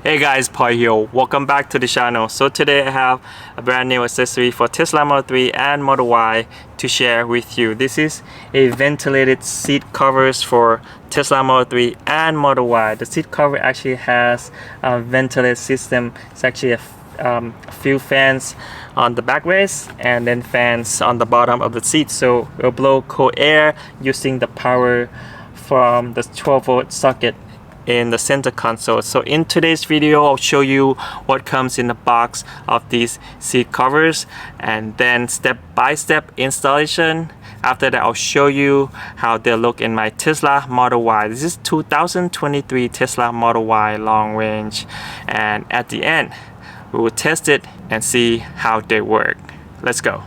Hey guys, Paul here. Welcome back to the channel. So today I have a brand new accessory for Tesla Model 3 and Model Y to share with you. This is a ventilated seat covers for Tesla Model 3 and Model Y. The seat cover actually has a ventilated system. It's actually a few fans on the backrest and then fans on the bottom of the seat, so it will blow cold air using the power from the 12-volt socket in the center console. So in today's video, I'll show you what comes in the box of these seat covers and then step-by-step installation. After that, I'll show you how they look in my Tesla Model Y. This is 2023 Tesla Model Y long range, and at the end we will test it and see how they work. Let's go.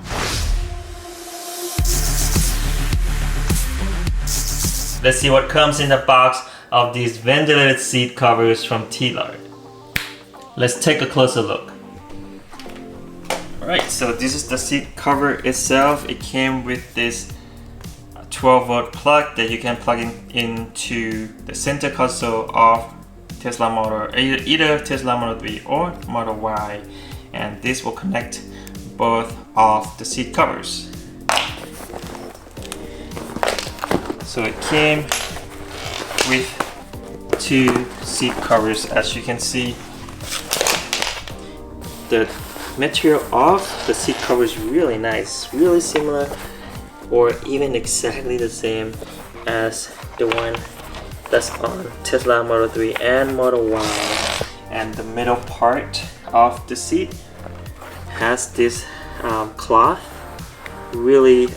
Let's see what comes in the box of these ventilated seat covers from Ventilated. Let's take a closer look. Alright, so this is the seat cover itself. It came with this 12-volt plug that you can plug into the center console of Tesla Model, either Tesla Model 3 or Model Y, and this will connect both of the seat covers. So it came with two seat covers. As you can see, the material of the seat cover is really nice, really similar or even exactly the same as the one that's on Tesla Model 3 and Model Y. And the middle part of the seat has this cloth, really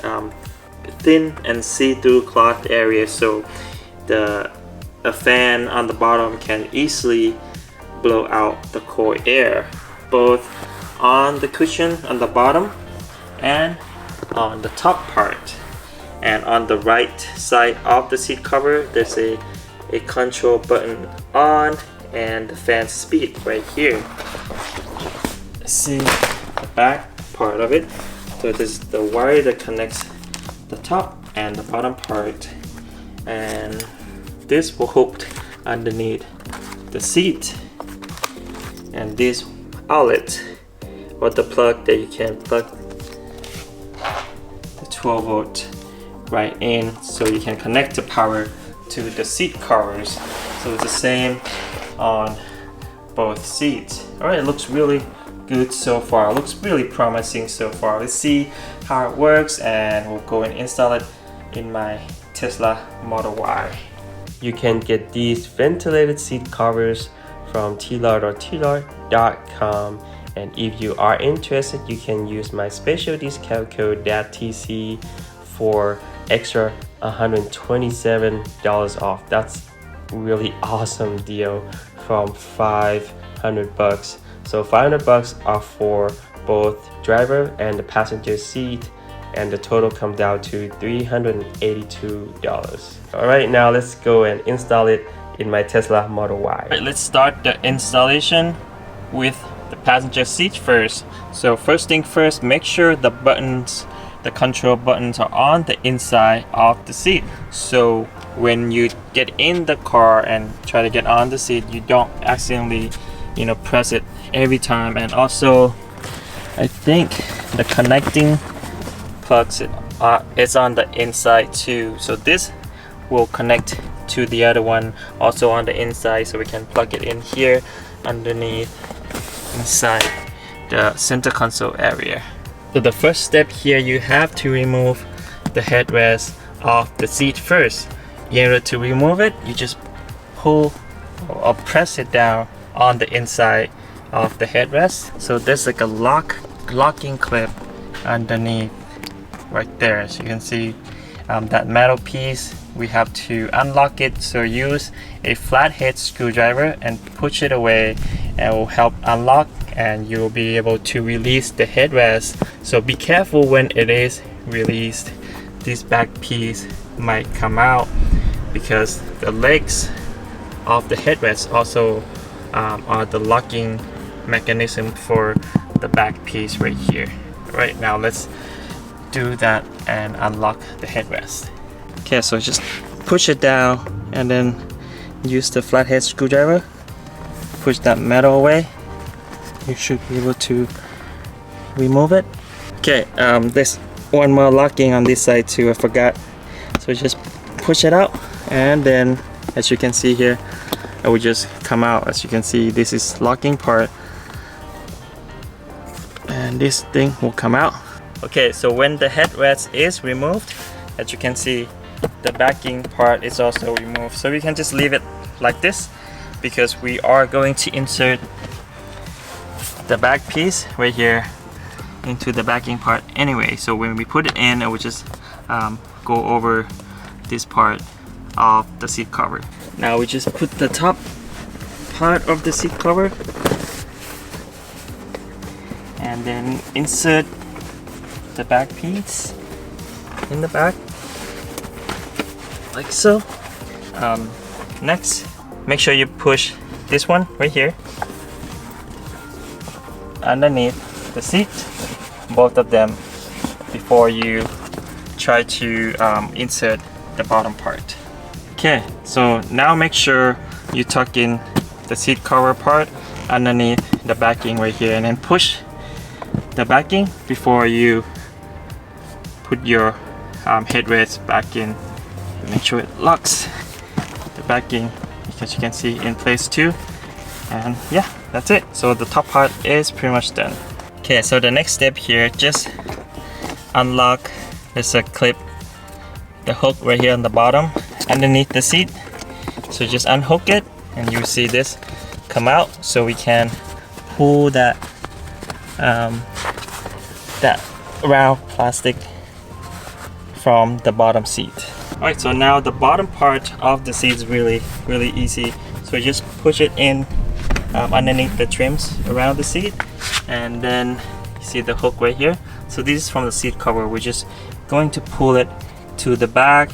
thin and see-through cloth area, so a fan on the bottom can easily blow out the cold air, both on the cushion on the bottom and on the top part. And on the right side of the seat cover, there's a control button on and the fan speed right here. Let's see the back part of it. So this is the wire that connects the top and the bottom part, and this will hook underneath the seat, and this outlet or the plug that you can plug the 12-volt right in, so you can connect the power to the seat covers. So it's the same on both seats. Alright, it looks really good so far. It looks really promising so far. Let's see how it works, and we'll go and install it in my Tesla Model Y. You can get these ventilated seat covers from Ventilated.com, and if you are interested, you can use my special discount code TC for extra $127 off. That's really awesome deal from $500. So $500 are for both driver and the passenger seat, and the total comes down to $382. Alright, now let's go and install it in my Tesla Model Y. Right, let's start the installation with the passenger seat first. So first thing first, make sure the buttons, the control buttons, are on the inside of the seat, so when you get in the car and try to get on the seat, you don't accidentally press it every time. And also, I think the connecting plugs it's on the inside too, so this will connect to the other one also on the inside, so we can plug it in here underneath inside the center console area. So the first step here, you have to remove the headrest of the seat first. In order to remove it, you just pull or press it down on the inside of the headrest. So there's like a locking clip underneath right there. As you can see, that metal piece, we have to unlock it, so use a flathead screwdriver and push it away, and it will help unlock, and you'll be able to release the headrest. So be careful when it is released. This back piece might come out because the legs of the headrest also are the locking mechanism for the back piece right here. Right, now let's do that and unlock the headrest. Okay, so just push it down and then use the flathead screwdriver push that metal away, you should be able to remove it. Okay, there's one more locking on this side too, I forgot. So just push it out, and then as you can see here, it will just come out. As you can see, this is locking part, and this thing will come out. Okay, so when the headrest is removed, as you can see, the backing part is also removed. So we can just leave it like this, because we are going to insert the back piece right here into the backing part anyway. So when we put it in, it will just go over this part of the seat cover. Now we just put the top part of the seat cover and then insert the back piece in the back like so. Next, make sure you push this one right here underneath the seat, both of them, before you try to insert the bottom part. Okay, so now make sure you tuck in the seat cover part underneath the backing right here, and then push the backing before you put your headrest back in. Make sure it locks the backing, because you can see in place too. And yeah, that's it. So the top part is pretty much done. Okay, so the next step here, just unlock. There's a clip, the hook right here on the bottom underneath the seat. So just unhook it, and you see this come out, so we can pull that that round plastic from the bottom seat. Alright, so now the bottom part of the seat is really easy. So just push it in underneath the trims around the seat, and then you see the hook right here. So this is from the seat cover. We're just going to pull it to the back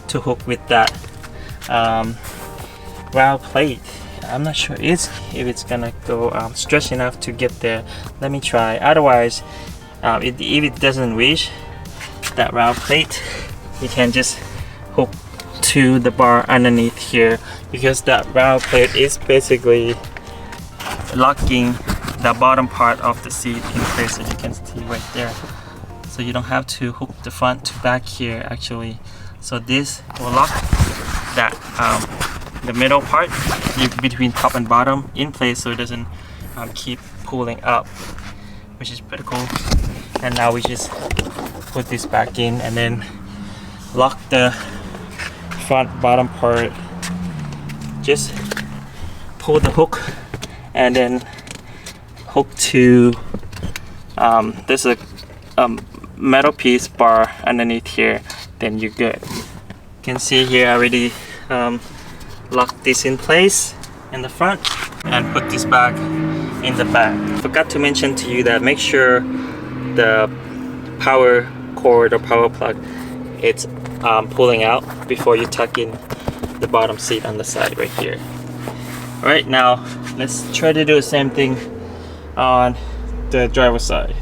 to hook with that round plate. I'm not sure if it's gonna go stretch enough to get there. Let me try. Otherwise, if it doesn't reach that round plate, you can just hook to the bar underneath here, because that round plate is basically locking the bottom part of the seat in place, as you can see right there. So you don't have to hook the front to back here actually. So this will lock that the middle part between top and bottom in place, so it doesn't keep pulling up, which is pretty cool. And now we just put this back in, and then lock the front bottom part. Just pull the hook and then hook to there's a metal piece bar underneath here, then you're good. You can see here I already locked this in place in the front and put this back in the back. Forgot to mention to you that make sure the power cord or power plug, it's pulling out before you tuck in the bottom seat on the side right here. Alright, now let's try to do the same thing on the driver's side.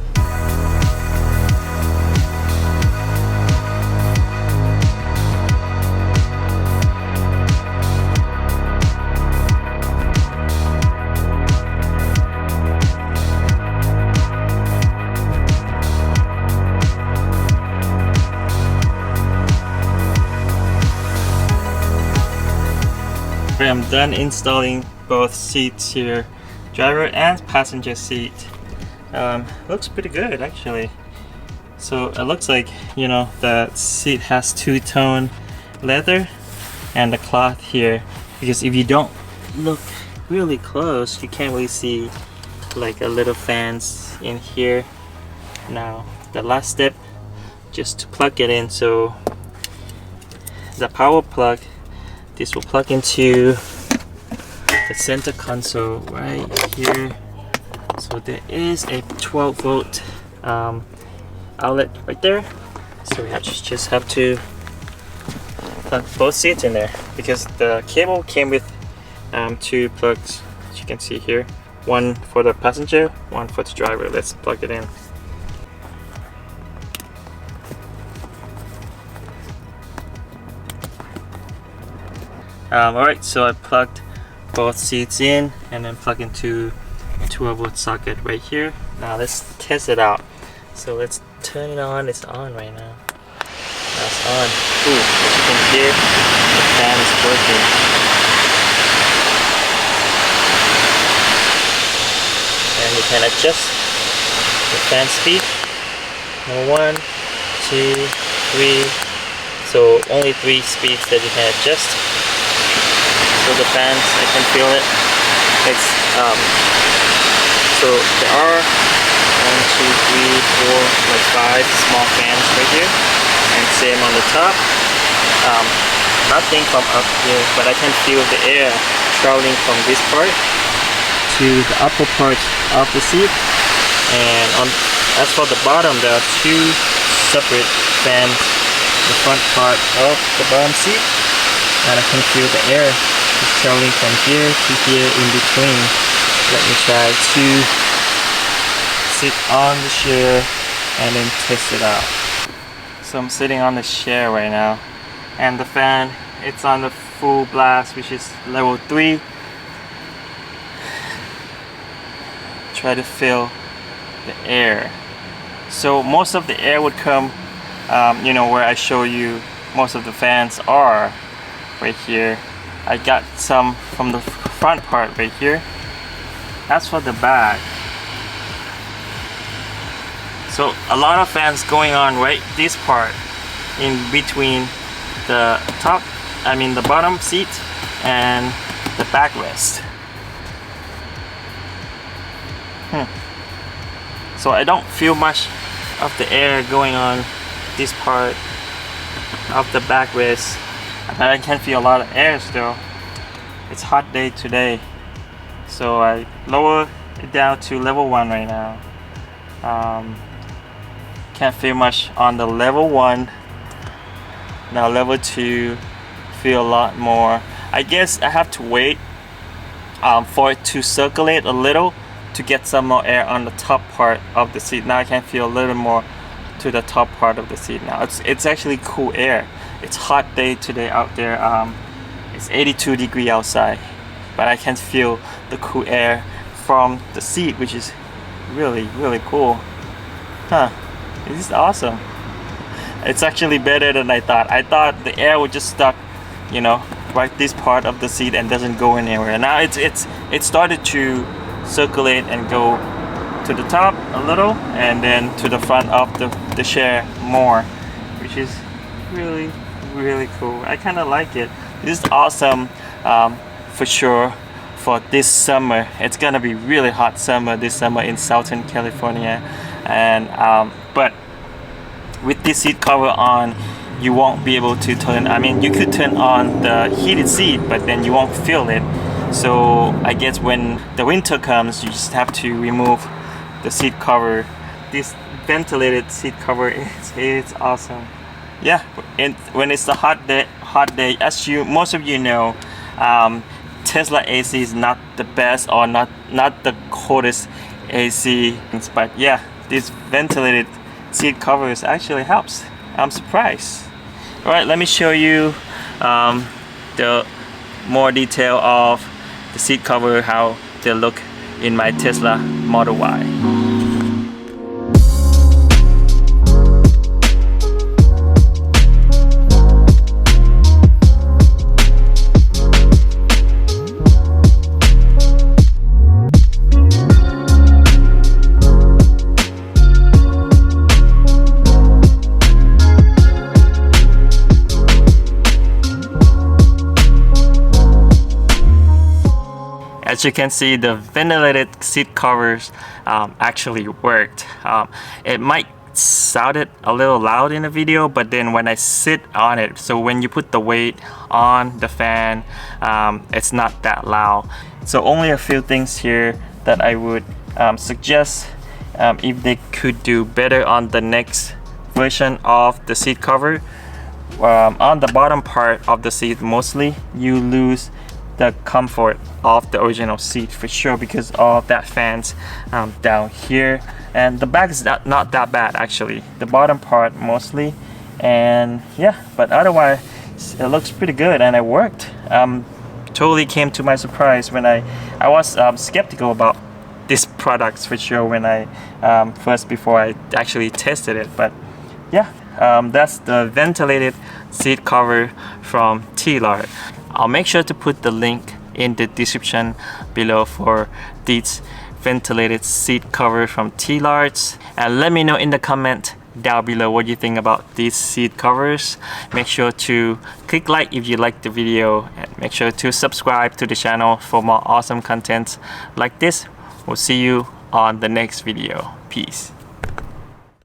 I'm done installing both seats here, driver and passenger seat. Looks pretty good actually. So it looks like, you know, the seat has two-tone leather and the cloth here, because if you don't look really close, you can't really see like a little fans in here. Now the last step, just to plug it in. So the power plug, this will plug into the center console right here. So there is a 12-volt outlet right there. So we just have to plug both seats in there, because the cable came with two plugs, as you can see here. One for the passenger, one for the driver. Let's plug it in. Alright, so I plugged both seats in and then plug into 12-volt socket right here. Now let's test it out. So let's turn it on. It's on right now. Now it's on. Ooh, as you can hear, the fan is working. And you can adjust the fan speed. Number 1, 2, 3. So only 3 speeds that you can adjust. So the fans, I can feel it. It's so there are 1, 2, 3, 4, like 5 small fans right here, and same on the top. Nothing from up here, but I can feel the air traveling from this part to the upper part of the seat. And as for the bottom, there are 2 separate fans, the front part of the bottom seat, and I can feel the air is traveling from here to here in between. Let me try to sit on the chair and then test it out. So I'm sitting on the chair right now, and the fan, it's on the full blast, which is level 3. Try to fill the air. So most of the air would come, you know, where I show you most of the fans are right here. I got some from the front part right here. That's for the back. So a lot of fans going on right this part in between the top, the bottom seat and the backrest. So I don't feel much of the air going on this part of the backrest, but I can feel a lot of air still. It's a hot day today, so I lower it down to level 1 right now. Can't feel much on the level 1. Now level 2, feel a lot more. I guess I have to wait for it to circulate a little to get some more air on the top part of the seat. Now I can feel a little more to the top part of the seat now. It's actually cool air. It's hot day today out there. It's 82 degrees outside, but I can feel the cool air from the seat, which is really cool. This is awesome. It's actually better than I thought. I thought the air would just stuck, you know, right this part of the seat and doesn't go anywhere. Now it started to circulate and go to the top a little and then to the front of the chair more, which is really cool. I kind of like it. This is awesome for sure for this summer. It's gonna be really hot summer this summer in Southern California, and but with this seat cover on, you won't be able to turn, you could turn on the heated seat, but then you won't feel it. So I guess when the winter comes, you just have to remove the seat cover. This ventilated seat cover, it's awesome. Yeah, and when it's a hot day, as most of you know, Tesla AC is not the best or not the coldest AC, but yeah, this ventilated seat covers actually helps. I'm surprised. All right, let me show you the more detail of the seat cover, how they look in my Tesla Model Y. As you can see, the ventilated seat covers actually worked. It might sounded a little loud in the video, but then when I sit on it, so when you put the weight on the fan, it's not that loud. So only a few things here that I would suggest if they could do better on the next version of the seat cover. On the bottom part of the seat, mostly you lose the comfort of the original seat for sure because of that fans down here, and the back is not that bad actually, the bottom part mostly, and yeah, but otherwise it looks pretty good and it worked. totally came to my surprise when I was skeptical about this product switcher when I before I actually tested it. But yeah, that's the ventilated seat cover from T-Lard. I'll make sure to put the link in the description below for these ventilated seat cover from T-Lard, and let me know in the comment down below what you think about these seat covers. Make sure to click like if you like the video, and make sure to subscribe to the channel for more awesome content like this. We'll see you on the next video. Peace.